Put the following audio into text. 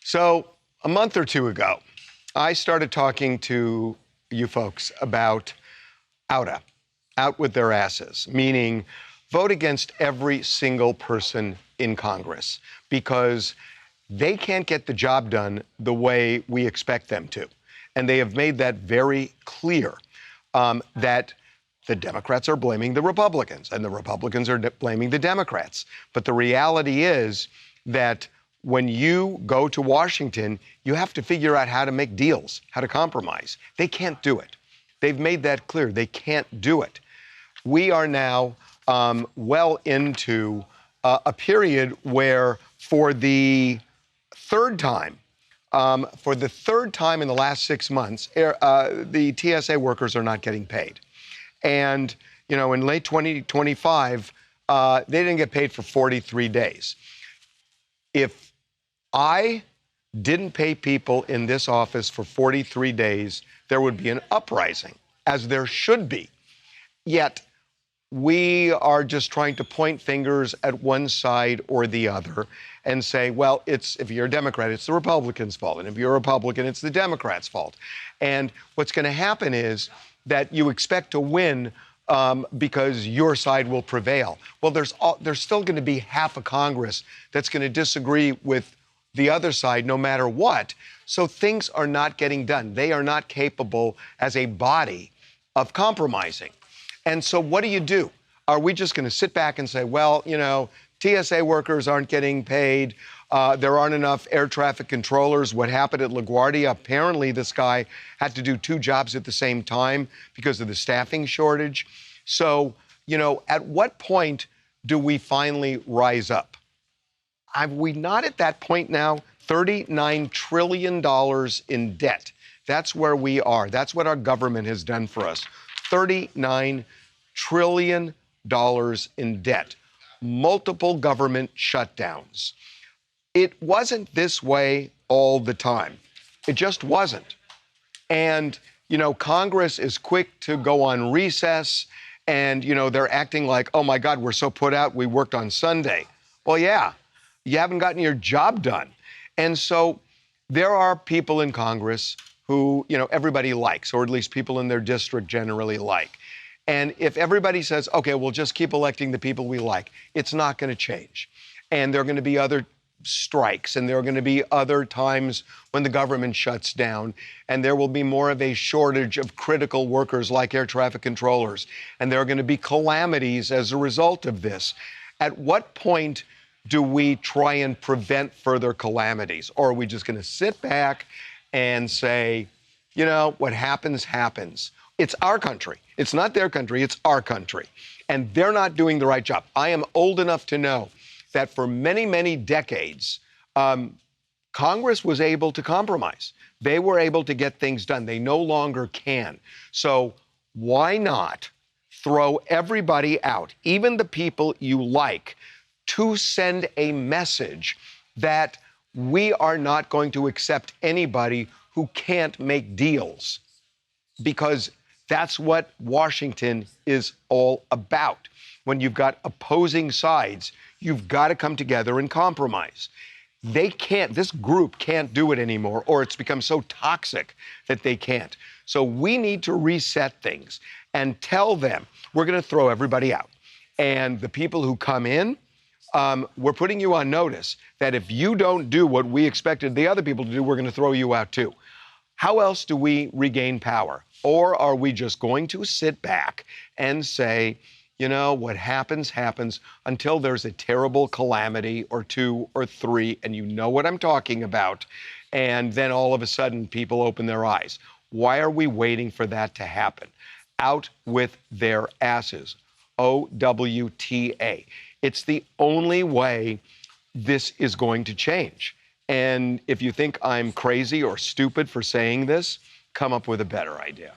So a month or two ago, I started talking to you folks about out with their asses, meaning vote against every single person in Congress because they can't get the job done the way we expect them to. And they have made that very clear, that the Democrats are blaming the Republicans and the Republicans are blaming the Democrats. But the reality is that when you go to Washington, you have to figure out how to make deals, how to compromise. They can't do it. They've made that clear. They can't do it. We are now well into a period where for the third time in the last 6 months, the TSA workers are not getting paid. And, you know, in late 2025, they didn't get paid for 43 days. If I didn't pay people in this office for 43 days, there would be an uprising, as there should be. Yet, we are just trying to point fingers at one side or the other and say, well, if you're a Democrat, it's the Republicans' fault. And if you're a Republican, it's the Democrats' fault. And what's going to happen is that you expect to win because your side will prevail. Well, there's still going to be half of Congress that's going to disagree with the other side no matter what. So things are not getting done. They are not capable as a body of compromising. And so what do? Are we just going to sit back and say, well, you know, TSA workers aren't getting paid. There aren't enough air traffic controllers. What happened at LaGuardia? Apparently, this guy had to do 2 jobs at the same time because of the staffing shortage. So, you know, at what point do we finally rise up? Are we not at that point now? $39 trillion in debt. That's where we are. That's what our government has done for us. $39 trillion in debt. Multiple government shutdowns. It wasn't this way all the time. It just wasn't. And, you know, Congress is quick to go on recess and, you know, they're acting like, oh my God, we're so put out, we worked on Sunday. Well, yeah, you haven't gotten your job done. And so there are people in Congress who, you know, everybody likes, or at least people in their district generally like. And if everybody says, okay, we'll just keep electing the people we like, it's not going to change. And there are going to be other strikes, and there are going to be other times when the government shuts down, and there will be more of a shortage of critical workers like air traffic controllers, and there are going to be calamities as a result of this. At what point do we try and prevent further calamities? Or are we just going to sit back and say, you know, what happens, happens? It's our country. It's not their country. It's our country. And they're not doing the right job. I am old enough to know that for many, many decades, Congress was able to compromise. They were able to get things done. They no longer can. So why not throw everybody out, even the people you like, to send a message that we are not going to accept anybody who can't make deals? Because that's what Washington is all about. When you've got opposing sides, you've got to come together and compromise. This group can't do it anymore, or it's become so toxic that they can't. So we need to reset things and tell them we're going to throw everybody out. And the people who come in, we're putting you on notice that if you don't do what we expected the other people to do, we're going to throw you out too. How else do we regain power? Or are we just going to sit back and say, you know, what happens, happens until there's a terrible calamity or 2 or 3, and you know what I'm talking about, and then all of a sudden people open their eyes. Why are we waiting for that to happen? Out with their asses. OWTA. It's the only way this is going to change. And if you think I'm crazy or stupid for saying this, come up with a better idea.